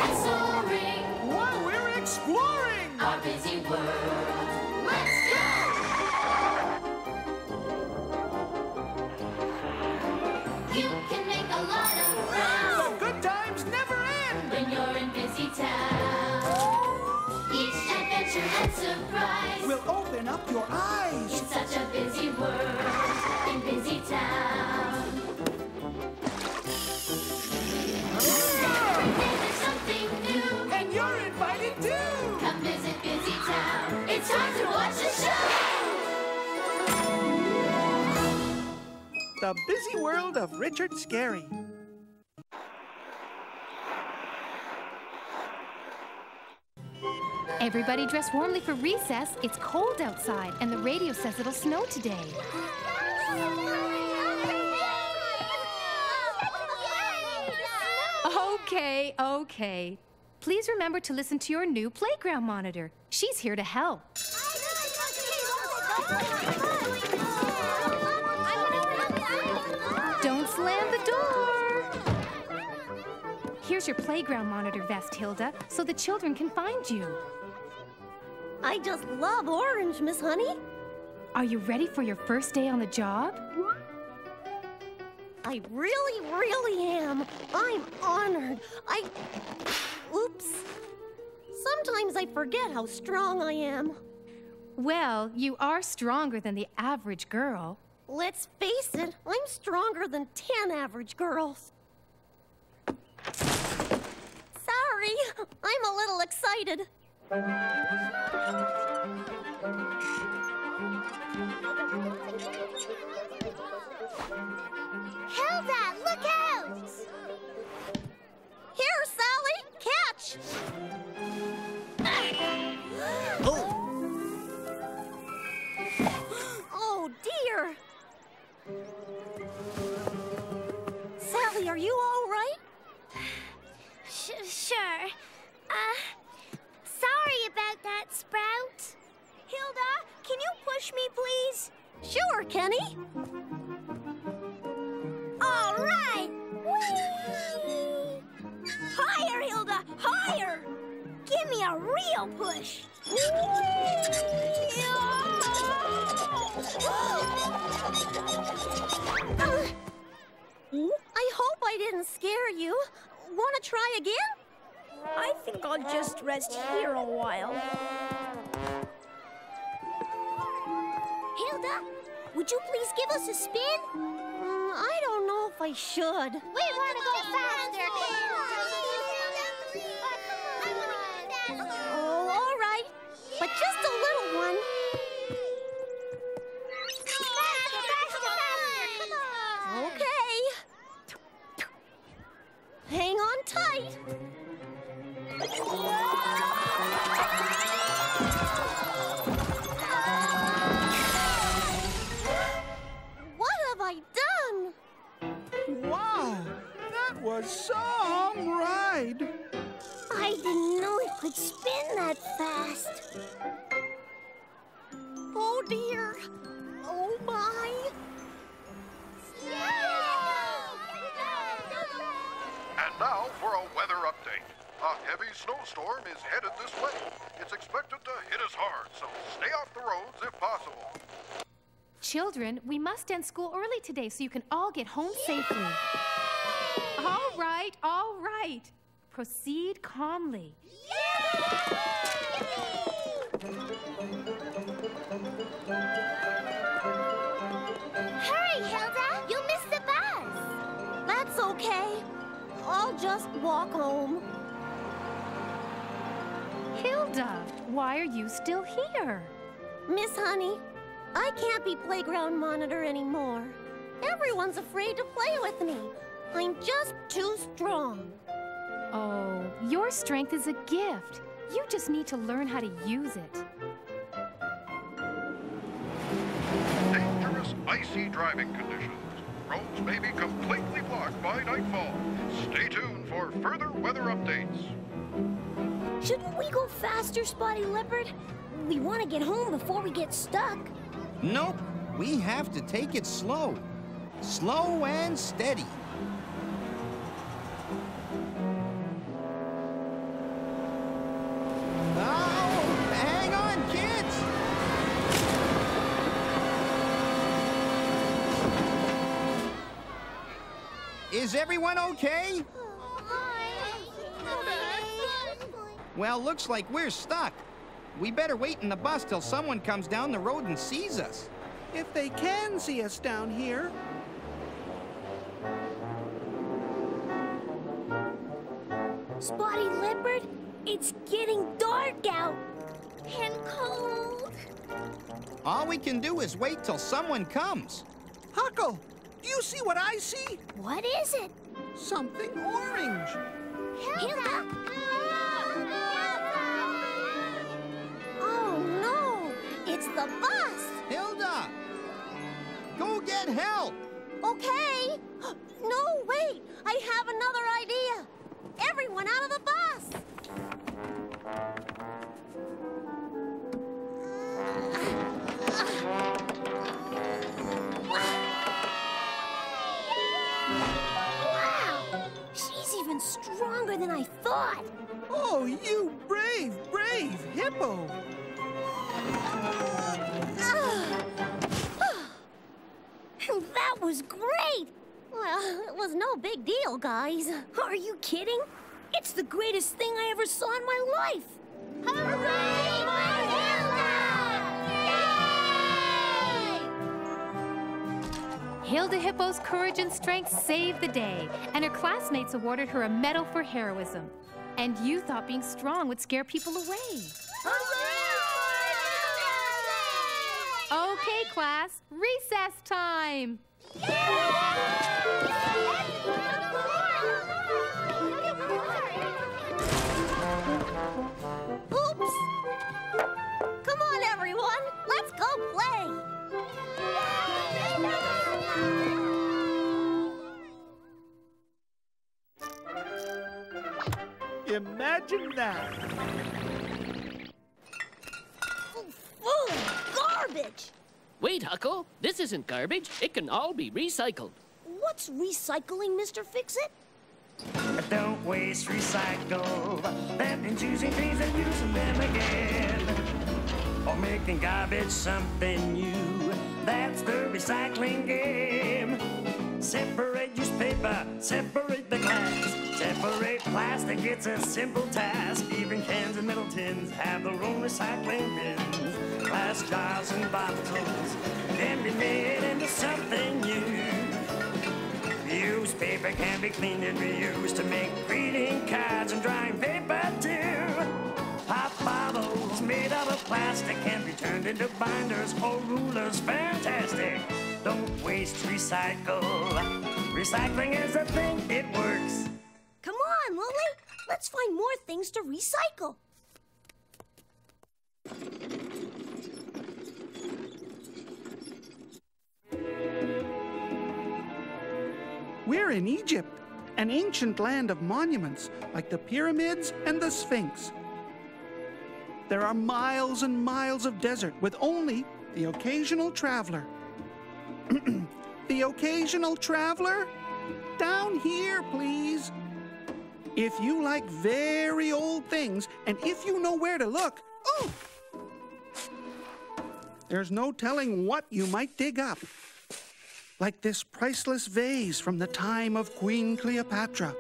and soaring. While we're exploring our busy world. Let's go! You can make a lot of friends. The good times never end when you're in Busytown. Each adventure and surprise will open up your eyes. In such a busy world, in Busytown. Every day there's something new, and you're invited too. Come visit Busytown. It's time to watch the show. The Busy World of Richard Scarry. Everybody dress warmly for recess. It's cold outside, and the radio says it'll snow today. Okay. Please remember to listen to your new playground monitor. She's here to help. Don't slam the door. Here's your playground monitor vest, Hilda, so the children can find you. I just love orange, Miss Honey. Are you ready for your first day on the job? I really am. I'm honored. Oops. Sometimes I forget how strong I am. Well, you are stronger than the average girl. Let's face it, I'm stronger than 10 average girls. Sorry, I'm a little excited. Hilda, look out! Here, Sally, catch! Oh, dear. Sally, are you all right? Sure. Sorry about that, Sprout. Hilda, can you push me, please? Sure, Kenny. All right. Whee! Higher, Hilda, higher. Give me a real push. I hope I didn't scare you. Want to try again? I think I'll just rest here a while. Hilda, would you please give us a spin? I don't know if I should. We want to go faster. Oh, all right. But just a little one. Okay. Hang on tight. What have I done? Wow, that was some ride. I didn't know it could spin that fast. Oh, dear. Oh, my. And now for a weather update. A heavy snowstorm is headed this way. It's expected to hit us hard, so stay off the roads if possible. Children, we must end school early today so you can all get home safely. All right. Proceed calmly. Hurry, Hilda! You'll miss the bus. That's okay. I'll just walk home. Hilda, why are you still here? Miss Honey, I can't be playground monitor anymore. Everyone's afraid to play with me. I'm just too strong. Oh, your strength is a gift. You just need to learn how to use it. Dangerous, icy driving conditions. Roads may be completely blocked by nightfall. Stay tuned for further weather updates. Shouldn't we go faster, Spotty Leopard? We want to get home before we get stuck. Nope. We have to take it slow. Slow and steady. Is everyone okay? Well, looks like we're stuck. We better wait in the bus till someone comes down the road and sees us. If they can see us down here. Spotty Leopard, it's getting dark out. And cold. All we can do is wait till someone comes. Huckle, do you see what I see? What is it? Something orange. Hilda! Oh, no. It's the bus. Hilda! Go get help! Okay. No, wait. I have another idea. Everyone out of the bus. Wow! She's even stronger than I thought. Oh, you brave, brave hippo. That was great! Well, it was no big deal, guys. Are you kidding? It's the greatest thing I ever saw in my life. Hooray for Hilda! Yay! Hilda Hippo's courage and strength saved the day, and her classmates awarded her a medal for heroism. And you thought being strong would scare people away. Okay, class, recess time. Oops! Come on, everyone. Let's go play. Imagine that. Ooh, garbage! Wait, Huckle. This isn't garbage. It can all be recycled. What's recycling, Mr. Fixit? Don't waste, recycle. That means using things and using them again. Or making garbage something new. That's the recycling game. Separate newspaper, separate the glass. Separate plastic, it's a simple task. Even cans and metal tins have their own recycling bins. Glass jars and bottles can be made into something new. Used paper can be cleaned and reused to make greeting cards and drawing paper too. Pop bottles made out of plastic can be turned into binders or rulers. Fantastic! Don't waste, recycle. Recycling is a thing, it works. Come on, Lily. Let's find more things to recycle. We're in Egypt, an ancient land of monuments like the pyramids and the Sphinx. There are miles and miles of desert with only the occasional traveler. The occasional traveler? Down here, please. If you like very old things, and if you know where to look, oh! There's no telling what you might dig up. Like this priceless vase from the time of Queen Cleopatra,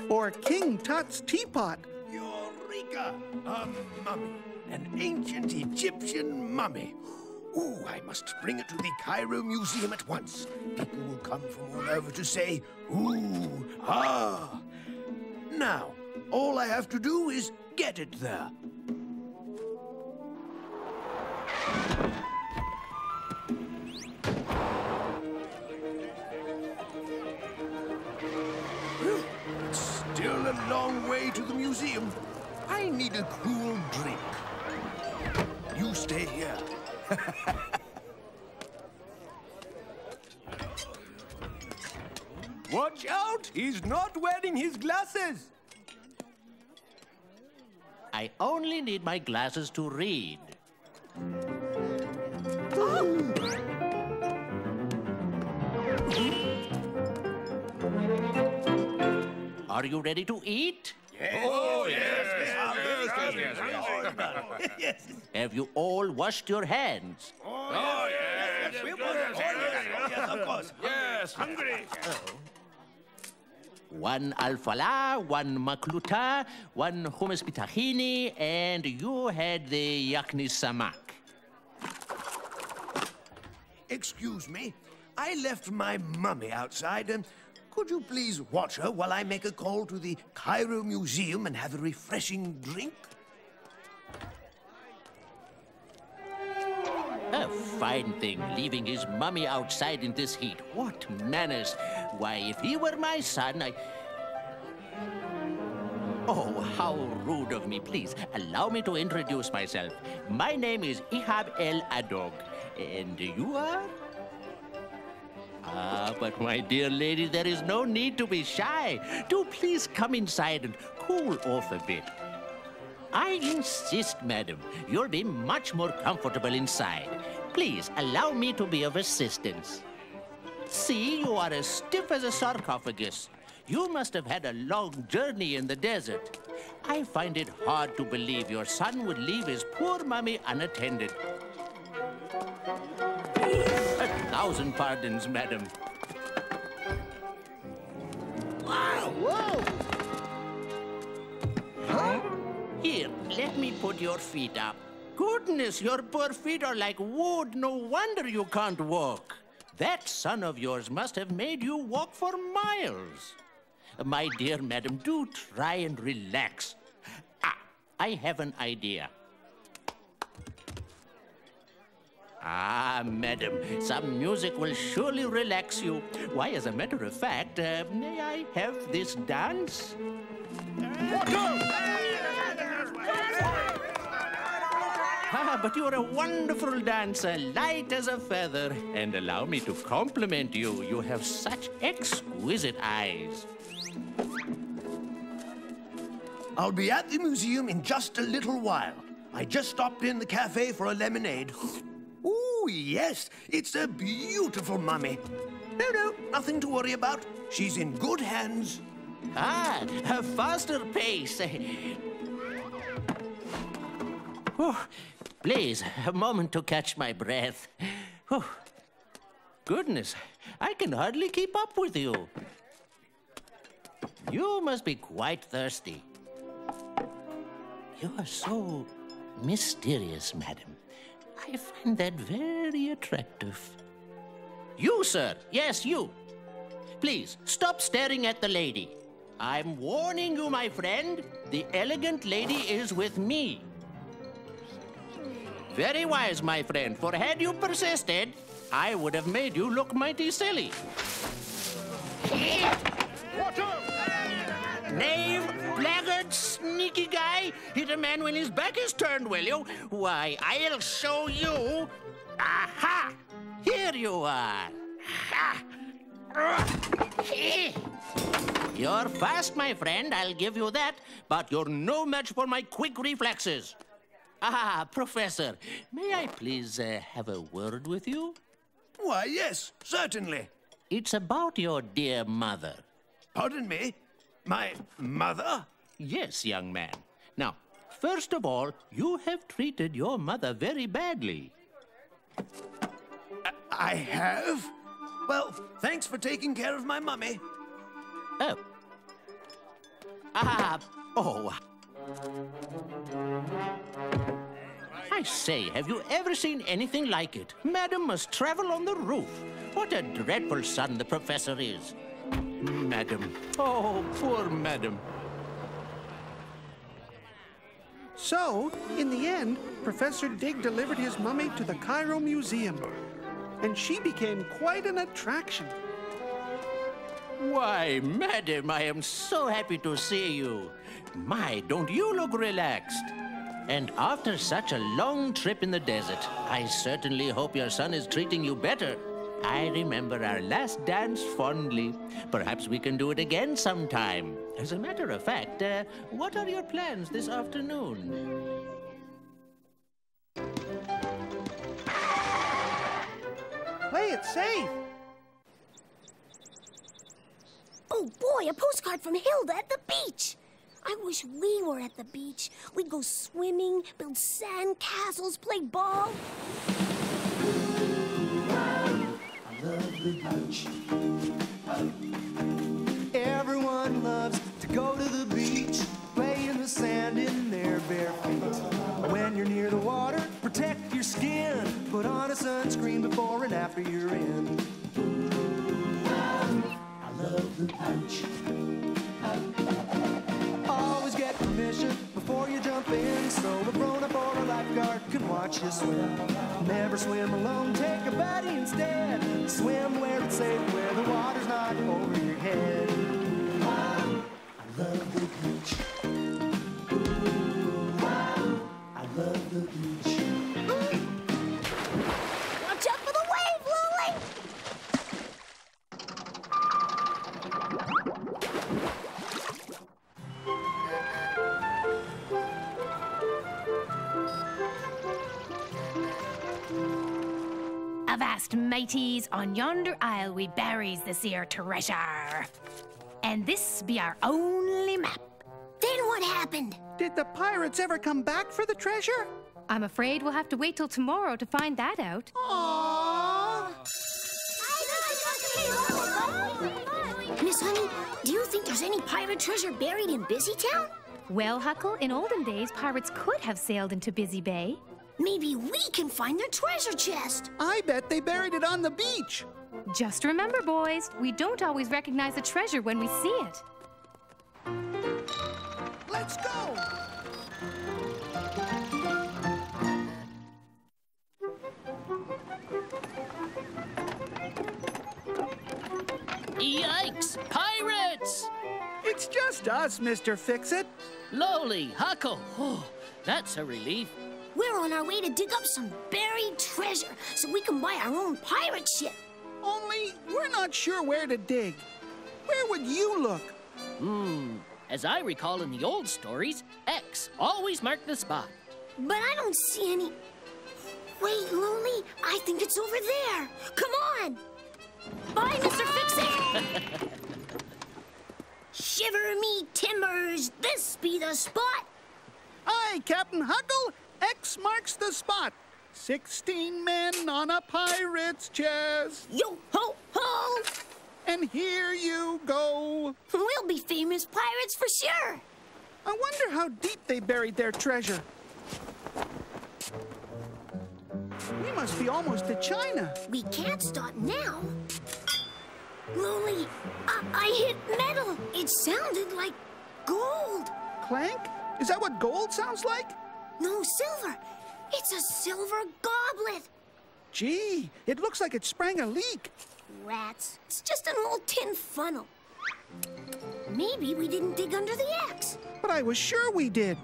or King Tut's teapot. Eureka! A mummy. An ancient Egyptian mummy. Ooh, I must bring it to the Cairo Museum at once. People will come from all over to say, ooh, ah. Now, all I have to do is get it there. It's still a long way to the museum. I need a cool drink. You stay here. Watch out! He's not wearing his glasses! I only need my glasses to read. Are you ready to eat? Yes. Oh, yes. Yes. Have you all washed your hands? Oh, yes. Yes, of course. Yes, hungry. 1 alfala, 1 makluta, 1 hummus bitahini, and you had the yakni samak. Excuse me, I left my mummy outside, and could you please watch her while I make a call to the Cairo Museum and have a refreshing drink? A fine thing, leaving his mummy outside in this heat. What manners! Why, if he were my son, Oh, how rude of me. Please, allow me to introduce myself. My name is Ihab El Adog. And you are? Ah, but my dear lady, there is no need to be shy. Do please come inside and cool off a bit. I insist, madam. You'll be much more comfortable inside. Please, allow me to be of assistance. See, you are as stiff as a sarcophagus. You must have had a long journey in the desert. I find it hard to believe your son would leave his poor mummy unattended. 1,000 pardons, madam. Wow! Whoa! Huh? Here, let me put your feet up. Goodness, your poor feet are like wood. No wonder you can't walk. That son of yours must have made you walk for miles. My dear madam, do try and relax. Ah, I have an idea. Ah, madam, some music will surely relax you. Why, as a matter of fact, may I have this dance? Ah, but you're a wonderful dancer, light as a feather. And allow me to compliment you. You have such exquisite eyes. I'll be at the museum in just a little while. I just stopped in the cafe for a lemonade. Ooh, yes, it's a beautiful mummy. No, nothing to worry about. She's in good hands. Ah, a faster pace. Oh, please, a moment to catch my breath. Oh, goodness, I can hardly keep up with you. You must be quite thirsty. You are so mysterious, madam. I find that very attractive. You, sir. Yes, you. Please, stop staring at the lady. I'm warning you, my friend. The elegant lady is with me. Very wise, my friend, for had you persisted, I would have made you look mighty silly. Knave, blackguard, sneaky guy. Hit a man when his back is turned, will you? Why, I'll show you. Aha! Here you are. Ha! You're fast, my friend, I'll give you that, but you're no match for my quick reflexes. Ah, Professor, may I please have a word with you? Why, yes, certainly. It's about your dear mother. Pardon me? My mother? Yes, young man. Now, first of all, you have treated your mother very badly. I have? Well, thanks for taking care of my mummy. Oh. Ah, oh. I say, have you ever seen anything like it? Madam must travel on the roof. What a dreadful son the professor is. Madam. Oh, poor madam. So, in the end, Professor Dig delivered his mummy to the Cairo Museum, and she became quite an attraction. Why, madam, I am so happy to see you. My, don't you look relaxed? And after such a long trip in the desert, I certainly hope your son is treating you better. I remember our last dance fondly. Perhaps we can do it again sometime. As a matter of fact, what are your plans this afternoon? Play it safe. Oh boy, a postcard from Hilda at the beach. I wish we were at the beach. We'd go swimming, build sand castles, play ball. Everyone everyone loves to go to the beach, play in the sand in their bare feet. When you're near the water, protect your skin. Put on a sunscreen before and after you're in. I love the beach. Always get permission before you jump in, so a grown-up or a lifeguard can watch you swim. Never swim alone, take a buddy instead. Swim where it's safe, where the water's not over your head. I love the beach. I love the beach. Watch out for the wave, Lowly! Avast, mateys, on yonder isle we buries this here treasure. And this be our only map. Then what happened? Did the pirates ever come back for the treasure? I'm afraid we'll have to wait till tomorrow to find that out. Miss Honey, do you think there's any pirate treasure buried in Busytown? Well, Huckle, in olden days, pirates could have sailed into Busy Bay. Maybe we can find their treasure chest. I bet they buried it on the beach. Just remember, boys, we don't always recognize a treasure when we see it. Let's go! Yikes! Pirates! It's just us, Mr. Fixit. Lowly, Huckle. Oh, that's a relief. We're on our way to dig up some buried treasure so we can buy our own pirate ship. Only we're not sure where to dig. Where would you look? As I recall in the old stories, X always marked the spot. But I don't see any... Wait, Lowly, I think it's over there. Come on! Bye, Mr. Fixit! Shiver me timbers, this be the spot. Aye, Captain Huckle. X marks the spot. 16 men on a pirate's chest. Yo ho ho! And here you go. We'll be famous pirates for sure. I wonder how deep they buried their treasure. We must be almost to China. We can't stop now. Lowly, I hit metal. It sounded like gold. Clank? Is that what gold sounds like? No, silver. It's a silver goblet. Gee, it looks like it sprang a leak. Rats. It's just an old tin funnel. Maybe we didn't dig under the axe. But I was sure we did.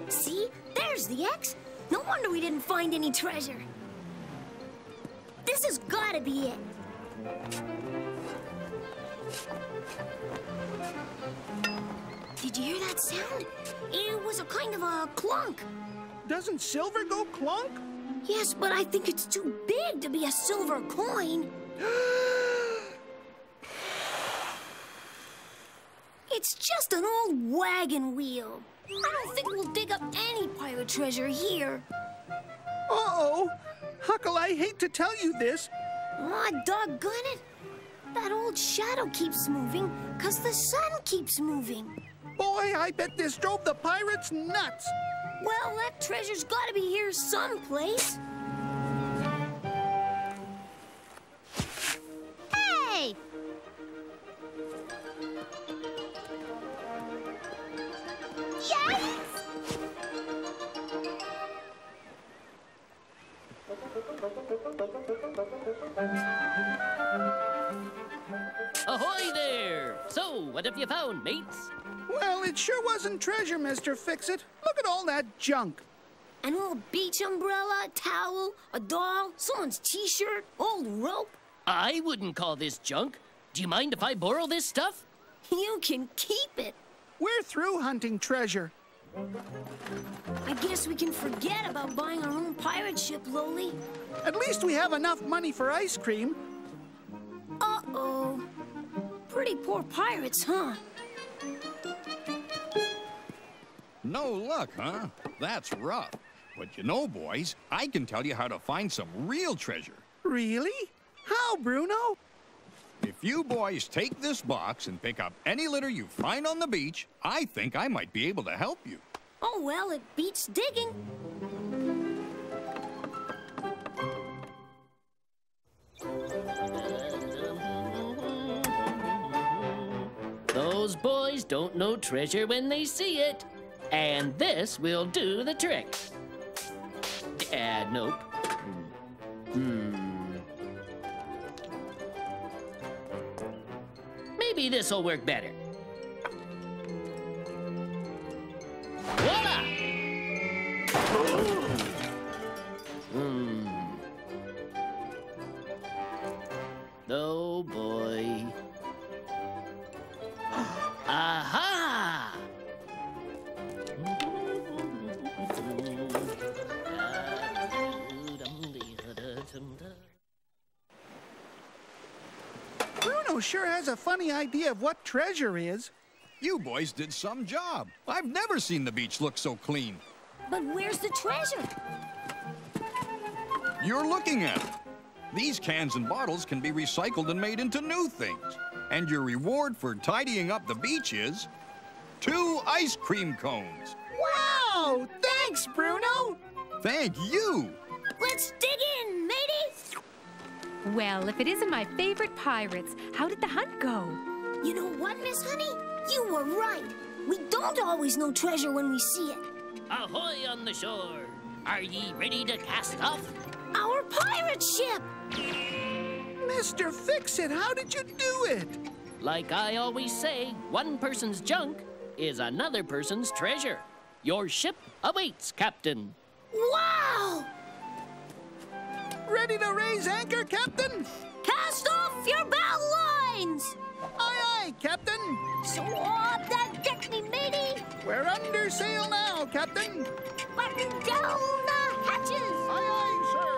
See? There's the X. No wonder we didn't find any treasure. This has gotta be it. Did you hear that sound? It was a kind of a clunk. Doesn't silver go clunk? Yes, but I think it's too big to be a silver coin. It's just an old wagon wheel. I don't think we'll dig up any pirate treasure here. Uh-oh. Huckle, I hate to tell you this. Aw, doggone it. That old shadow keeps moving because the sun keeps moving. Boy, I bet this drove the pirates nuts. Well, that treasure's got to be here someplace. Hey! Yes! Ahoy there! So, what have you found, mates? Well, it sure wasn't treasure, Mr. Fixit. Look at all that junk. An old beach umbrella, a towel, a doll, someone's t-shirt, old rope. I wouldn't call this junk. Do you mind if I borrow this stuff? You can keep it. We're through hunting treasure. I guess we can forget about buying our own pirate ship, Lowly. At least we have enough money for ice cream. Uh-oh. Pretty poor pirates, huh? No luck, huh? That's rough. But you know, boys, I can tell you how to find some real treasure. Really? How, Bruno? If If you boys take this box and pick up any litter you find on the beach, I think I might be able to help you. Oh, well, it beats digging. Those boys don't know treasure when they see it. And this will do the trick. Nope. Maybe this'll work better. Voila! Oh boy. Aha! Bruno sure has a funny idea of what treasure is. You boys did some job. I've never seen the beach look so clean. But where's the treasure? You're looking at it. These cans and bottles can be recycled and made into new things. And your reward for tidying up the beach is 2 ice cream cones. Wow! Thanks, Bruno! Thank you! Let's dig in, matey! Well, if it isn't my favorite pirates, how did the hunt go? You know what, Miss Honey? You were right. We don't always know treasure when we see it. Ahoy on the shore! Are ye ready to cast off? Our pirate ship! Mr. Fixit, how did you do it? Like I always say, one person's junk is another person's treasure. Your ship awaits, Captain. Wow! Ready to raise anchor, Captain? Cast off your bow lines! Aye, aye, Captain. So off that deck, me matey! We're under sail now, Captain. Batten down the hatches! Aye, aye, sir.